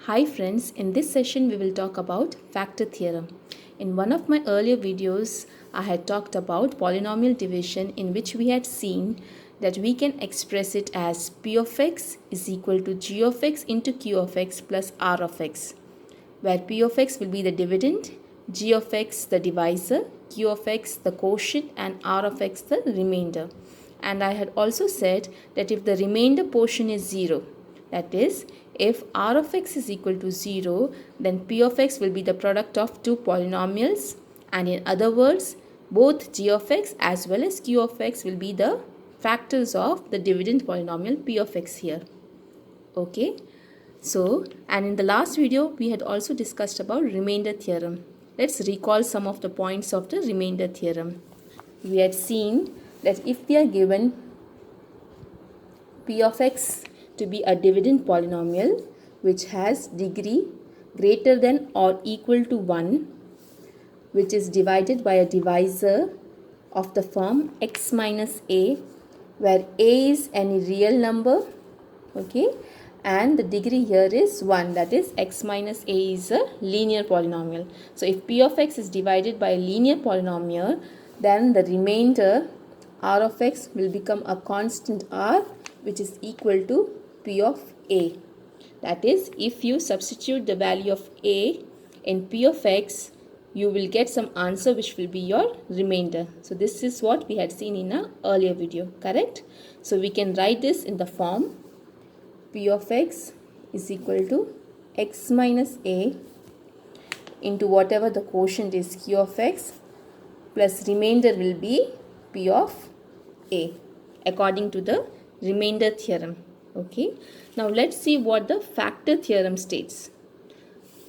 Hi friends, in this session we will talk about factor theorem. In one of my earlier videos, I had talked about polynomial division in which we had seen that we can express it as p of x is equal to g of x into q of x plus r of x, where p of x will be the dividend, g of x the divisor, q of x the quotient and r of x the remainder. And I had also said that if the remainder portion is 0, that is, if r of x is equal to 0, then p of x will be the product of two polynomials, and in other words, both g of x as well as q of x will be the factors of the dividend polynomial p of x here. Okay. So, and in the last video, we had also discussed about remainder theorem. Let's recall some of the points of the remainder theorem. We had seen that if we are given p of x to be a dividend polynomial which has degree greater than or equal to 1, which is divided by a divisor of the form x minus a, where a is any real number, okay, and the degree here is 1, that is x minus a is a linear polynomial. So if p of x is divided by a linear polynomial, then the remainder r of x will become a constant r which is equal to p of a. That is, if you substitute the value of a in p of x, you will get some answer which will be your remainder. So this is what we had seen in an earlier video, correct? So we can write this in the form p of x is equal to x minus a into whatever the quotient is q of x plus remainder will be p of a according to the remainder theorem. Okay. Now let's see what the factor theorem states.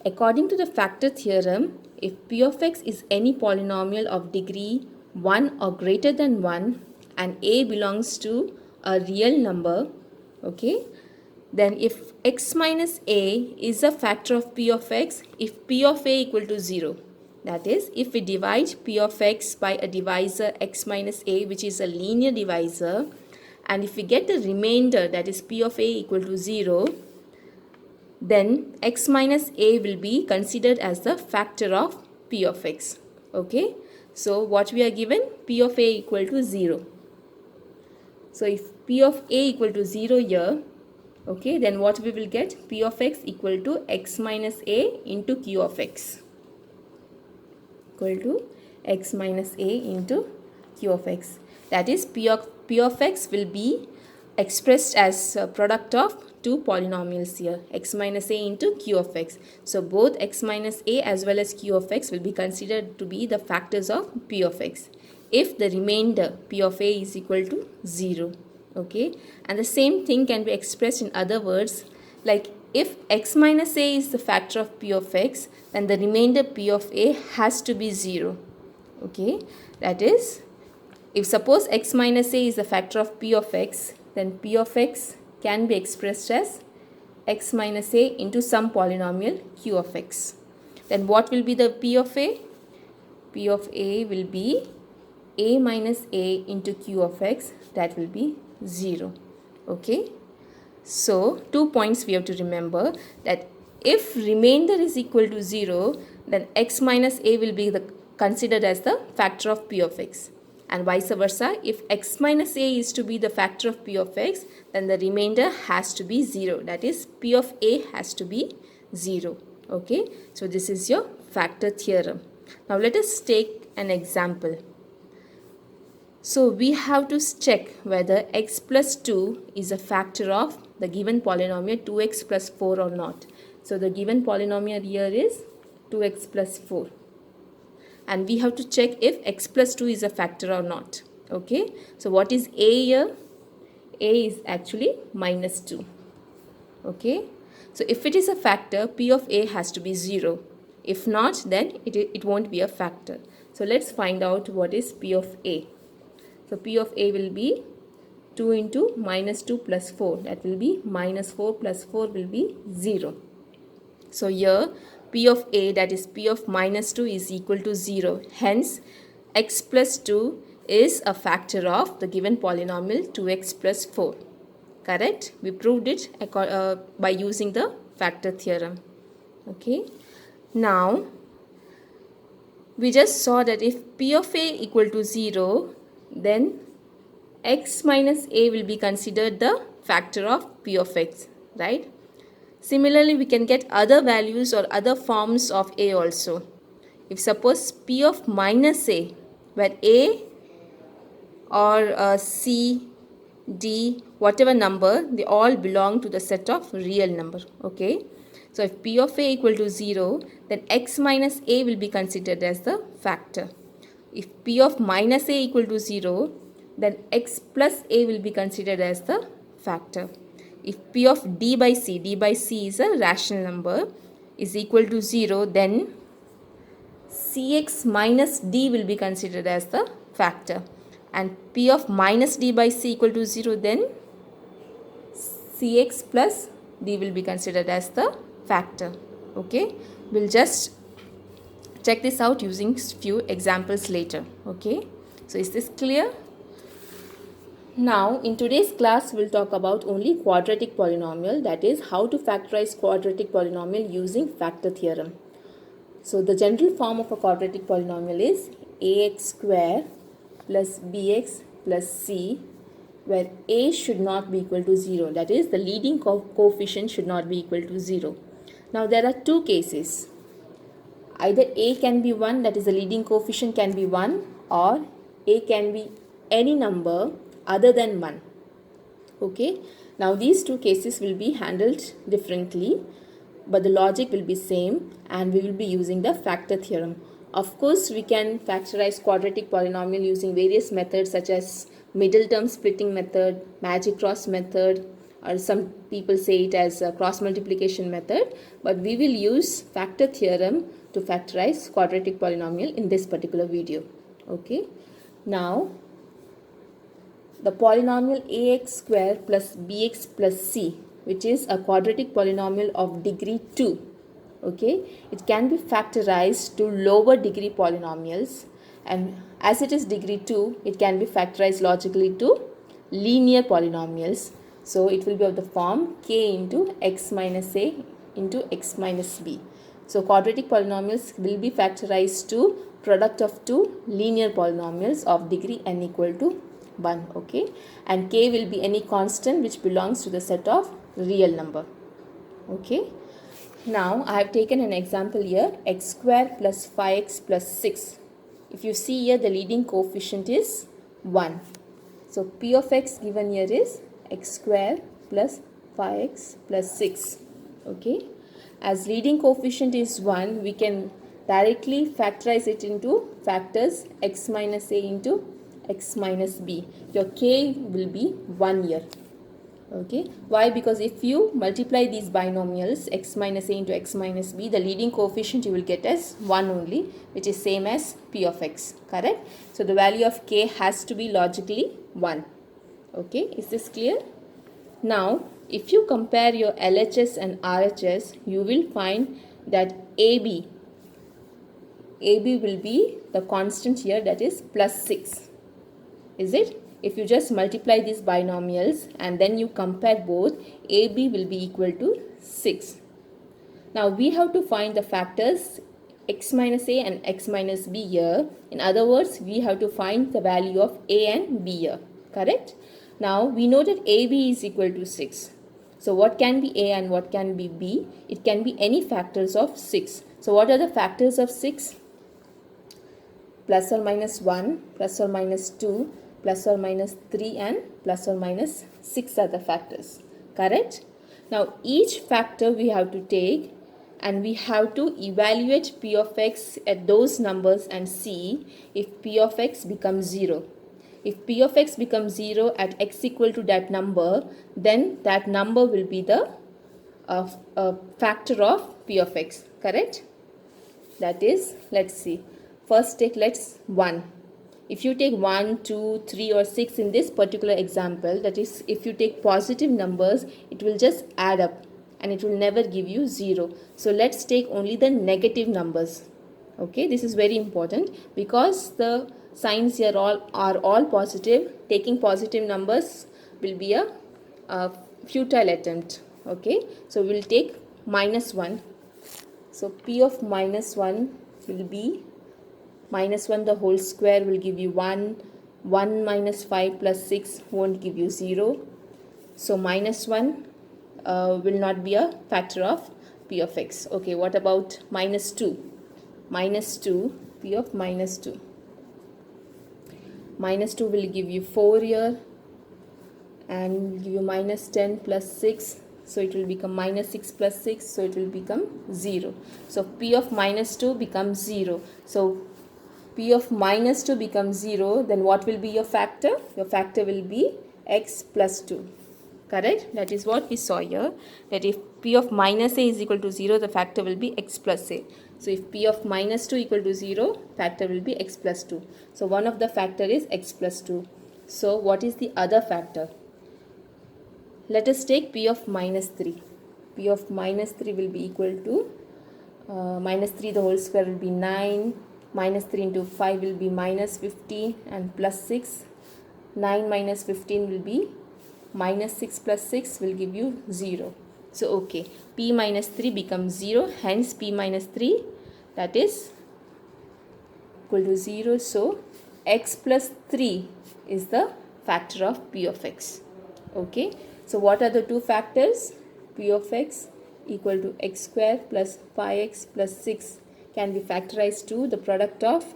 According to the factor theorem, if p of x is any polynomial of degree 1 or greater than 1 and a belongs to a real number, okay, then if x minus a is a factor of p of x, if p of a equal to 0, that is, if we divide p of x by a divisor x minus a which is a linear divisor, and if we get the remainder, that is p of a equal to 0, then x minus a will be considered as the factor of p of x. Okay, so what we are given, p of a equal to 0. So if p of a equal to 0 here, okay, then what we will get, p of x equal to x minus a into q of x, equal to x minus a into q of x. That is, p of x will be expressed as a product of two polynomials here, x minus a into q of x. So both x minus a as well as q of x will be considered to be the factors of p of x if the remainder p of a is equal to 0. Okay, and the same thing can be expressed in other words, like if x minus a is the factor of p of x, then the remainder p of a has to be 0. Okay, that is, if suppose x minus a is the factor of p of x, then p of x can be expressed as x minus a into some polynomial q of x. Then what will be the p of a? P of a will be a minus a into q of x, that will be 0. Okay. So 2 points we have to remember, that if remainder is equal to 0, then x minus a will be considered as the factor of p of x. And vice versa, if x minus a is to be the factor of p of x, then the remainder has to be 0. That is, p of a has to be 0. Okay. So this is your factor theorem. Now let us take an example. So we have to check whether x plus 2 is a factor of the given polynomial 2x plus 4 or not. So the given polynomial here is 2x plus 4. And we have to check if x plus 2 is a factor or not. Okay. So what is a here? A is actually minus 2. Okay. So if it is a factor, p of a has to be 0. If not, then it won't be a factor. So let's find out what is p of a. So p of a will be 2 into minus 2 plus 4. That will be minus 4 plus 4 will be 0. So here p of a, that is p of minus 2, is equal to 0. Hence x plus 2 is a factor of the given polynomial 2x plus 4. Correct? We proved it by using the factor theorem. Okay, now we just saw that if P of A equal to 0, then x minus a will be considered the factor of P of x, right? Similarly, we can get other values or other forms of a also. If suppose P of minus a, where a or c, d, whatever number, they all belong to the set of real number. Okay, so if P of a equal to 0, then x minus a will be considered as the factor. If P of minus a equal to 0, then x plus a will be considered as the factor. If P of d by c is a rational number, is equal to 0, then cx minus d will be considered as the factor. And P of minus d by c equal to 0, then cx plus d will be considered as the factor. Okay, we'll just check this out using few examples later. Okay, so is this clear? Now in today's class we'll talk about only quadratic polynomial, that is how to factorize quadratic polynomial using factor theorem. So the general form of a quadratic polynomial is ax square plus bx plus c, where a should not be equal to 0, that is the leading coefficient should not be equal to 0. Now there are two cases. Either a can be 1, that is the leading coefficient can be 1, or a can be any number other than 1. Okay, now these two cases will be handled differently, but the logic will be same, and we will be using the factor theorem. Of course, we can factorize quadratic polynomial using various methods such as middle term splitting method, magic cross method, or some people say it as a cross multiplication method, but we will use factor theorem to factorize quadratic polynomial in this particular video. Okay, now the polynomial ax square plus bx plus c, which is a quadratic polynomial of degree 2. Okay, it can be factorized to lower degree polynomials, and as it is degree 2, it can be factorized logically to linear polynomials. So it will be of the form k into x minus a into x minus b. So quadratic polynomials will be factorized to product of two linear polynomials of degree n equal to 1. Okay, and k will be any constant which belongs to the set of real number. Okay, now I have taken an example here, x square plus 5x plus 6. If you see here, the leading coefficient is 1. So p of x given here is x square plus 5x plus 6. Okay, as leading coefficient is 1, we can directly factorize it into factors x minus a into x minus b. Your k will be 1 here. Okay, why? Because if you multiply these binomials x minus a into x minus b, the leading coefficient you will get as 1 only, which is same as p of x, correct? So the value of k has to be logically 1. Okay, is this clear? Now if you compare your LHS and RHS, you will find that AB will be the constant here, that is plus 6. Is it? If you just multiply these binomials and then you compare both, AB will be equal to 6. Now we have to find the factors x minus a and x minus b here. In other words, we have to find the value of a and b here, correct? Now we know that AB is equal to 6. So what can be a and what can be b? It can be any factors of 6. So what are the factors of 6? Plus or minus 1, plus or minus 2, plus or minus 3 and plus or minus 6 are the factors, correct? Now each factor we have to take and we have to evaluate p of x at those numbers and see if p of x becomes 0. If p of x becomes 0 at x equal to that number, then that number will be the factor of p of x, correct? That is, let's see, first take 1. If you take 1, 2, 3 or 6 in this particular example, that is, if you take positive numbers, it will just add up and it will never give you 0. So let's take only the negative numbers. Okay, this is very important because the signs here are all positive. Taking positive numbers will be a futile attempt. Okay, so we'll take minus 1. So P of minus 1 will be minus 1 the whole square will give you 1. 1 minus 5 plus 6 won't give you 0. So minus 1 will not be a factor of P of x. Okay, what about minus 2? Minus 2, P of minus 2. Minus 2 will give you 4 here and give you minus 10 plus 6. So it will become minus 6 plus 6. So it will become 0. So P of minus 2 becomes 0. So P of minus 2 becomes 0. Then what will be your factor? Your factor will be x plus 2. Correct? That is what we saw here. That if P of minus a is equal to 0, the factor will be x plus a. So if P of minus 2 equal to 0, factor will be x plus 2. So one of the factor is x plus 2. So what is the other factor? Let us take P of minus 3. P of minus 3 will be equal to minus 3 the whole square will be 9. Minus 3 into 5 will be minus 50 and plus 6. 9 minus 15 will be minus 6 plus 6 will give you 0. So okay, P minus 3 becomes 0. Hence P minus 3 that is equal to 0. So x plus 3 is the factor of P of x. Okay. So what are the two factors? P of x equal to x square plus 5x plus 6 can be factorized to the product of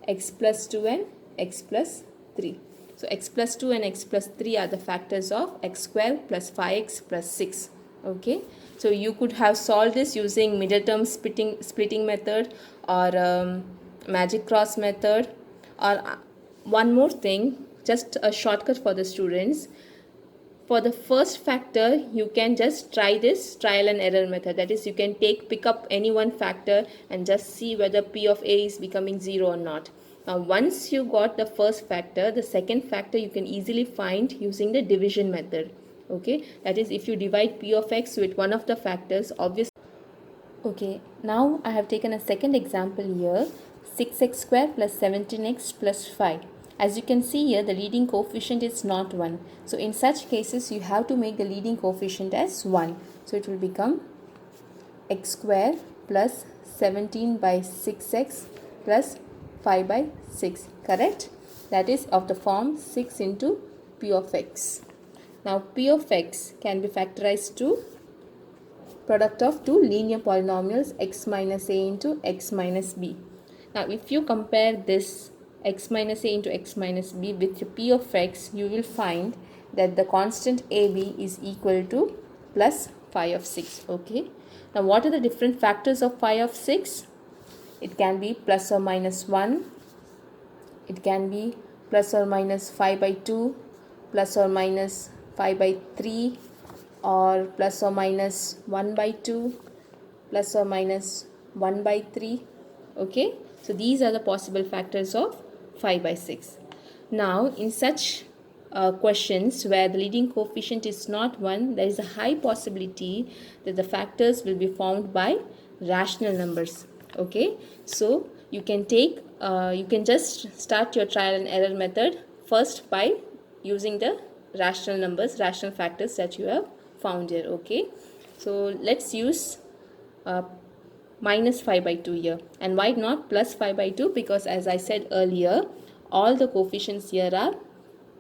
x plus 2 and x plus 3. So x plus 2 and x plus 3 are the factors of x square plus 5x plus 6. Okay. So you could have solved this using middle term splitting method or magic cross method, or one more thing, just a shortcut for the students. For the first factor, you can just try this trial and error method. That is, you can pick up any one factor and just see whether P of A is becoming 0 or not. Now, once you got the first factor, the second factor you can easily find using the division method. Okay, that is, if you divide P of x with one of the factors, obviously. Okay, now I have taken a second example here, 6x square plus 17x plus 5. As you can see here, the leading coefficient is not 1. So in such cases, you have to make the leading coefficient as 1. So it will become x square plus 17 by 6x plus 5 by 6. Correct? That is of the form 6 into P of x. Now P of x can be factorized to product of two linear polynomials x minus a into x minus b. Now if you compare this x minus a into x minus b with P of x, you will find that the constant AB is equal to plus phi of 6. Okay. Now what are the different factors of phi of 6? It can be plus or minus 1. It can be plus or minus 5 by 2, plus or minus 5 by 3, or plus or minus 1 by 2, plus or minus 1 by 3. Okay. So these are the possible factors of 5 by 6. Now in such questions where the leading coefficient is not 1, there is a high possibility that the factors will be found by rational numbers. Okay, so you can just start your trial and error method first by using the rational numbers, rational factors that you have found here. Okay, so let's use minus 5 by 2 here. And why not plus 5 by 2? Because as I said earlier, all the coefficients here are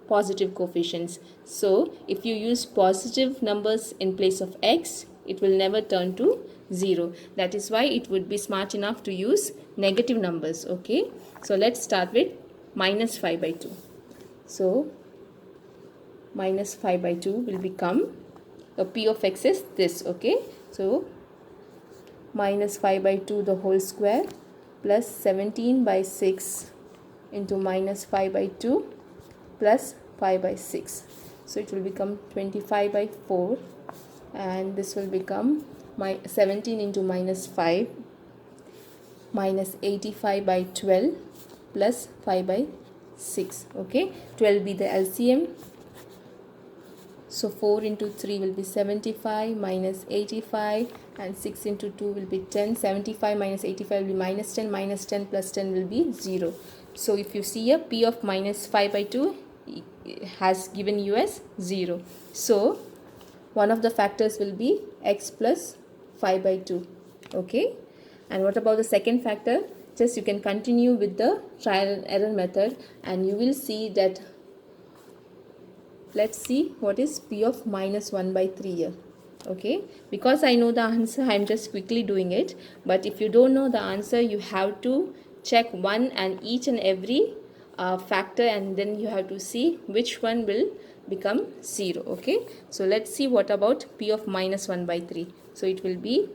positive coefficients. So if you use positive numbers in place of x, it will never turn to 0. That is why it would be smart enough to use negative numbers. Okay, so let's start with minus 5 by 2. So minus 5 by 2 will become a P of x is this. Okay, so minus 5 by 2 the whole square plus 17 by 6 into minus 5 by 2 plus 5 by 6. So it will become 25 by 4, and this will become 17 into minus 5 minus 85 by 12 plus 5 by 6. Okay, 12 be the LCM. So 4 into 3 will be 75 minus 85, and 6 into 2 will be 10. 75 minus 85 will be minus 10. Minus 10 plus 10 will be 0. So if you see here, P of minus 5 by 2 has given you as 0. So one of the factors will be x plus 5 by 2. Okay, and what about the second factor? Just you can continue with the trial and error method and you will see that. Let's see what is p of minus 1 by 3 here. Okay, because I know the answer, I'm just quickly doing it, but if you don't know the answer, you have to check one and each and every factor, and then you have to see which one will become 0. Okay, so let's see what about p of minus 1 by 3. So it will be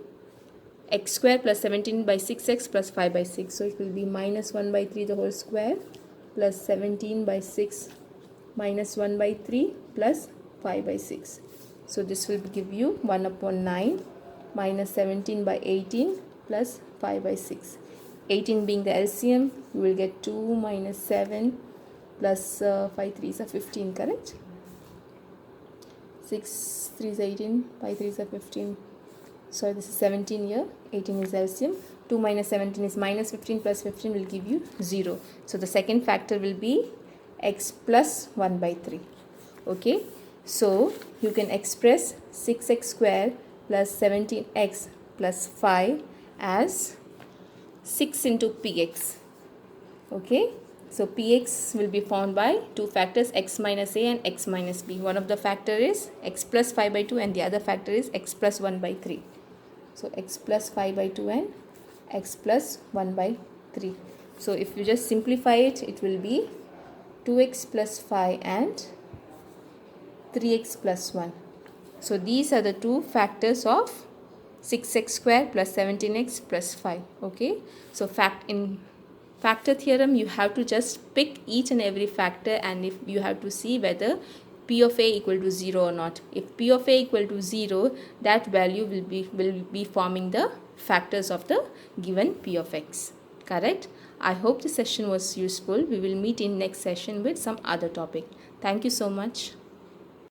x square plus 17 by 6x plus 5 by 6. So it will be minus 1 by 3 the whole square plus 17 by 6 minus 1 by 3 plus 5 by 6. So this will give you 1 upon 9 minus 17 by 18 plus 5 by 6. 18 being the LCM, you will get 2 minus 7 plus 5 3s are 15, correct? 6 3s are 18, 5 3s are 15. So this is 17 here, 18 is LCM. 2 minus 17 is minus 15 plus 15 will give you 0. So the second factor will be x plus 1 by 3. Okay, so you can express 6x square plus 17x plus 5 as 6 into px. Okay, so px will be found by two factors, x minus a and x minus b. One of the factor is x plus 5 by 2 and the other factor is x plus 1 by 3. So x plus 5 by 2 and x plus 1 by 3. So if you just simplify it, it will be 2x plus 5 and 3x plus 1. So these are the two factors of 6x square plus 17x plus 5. Okay, so in factor theorem you have to just pick each and every factor, and if you have to see whether p of a equal to 0 or not. If p of a equal to 0, that value will be forming the factors of the given p of x. Correct? I hope the session was useful. We will meet in next session with some other topic. Thank you so much.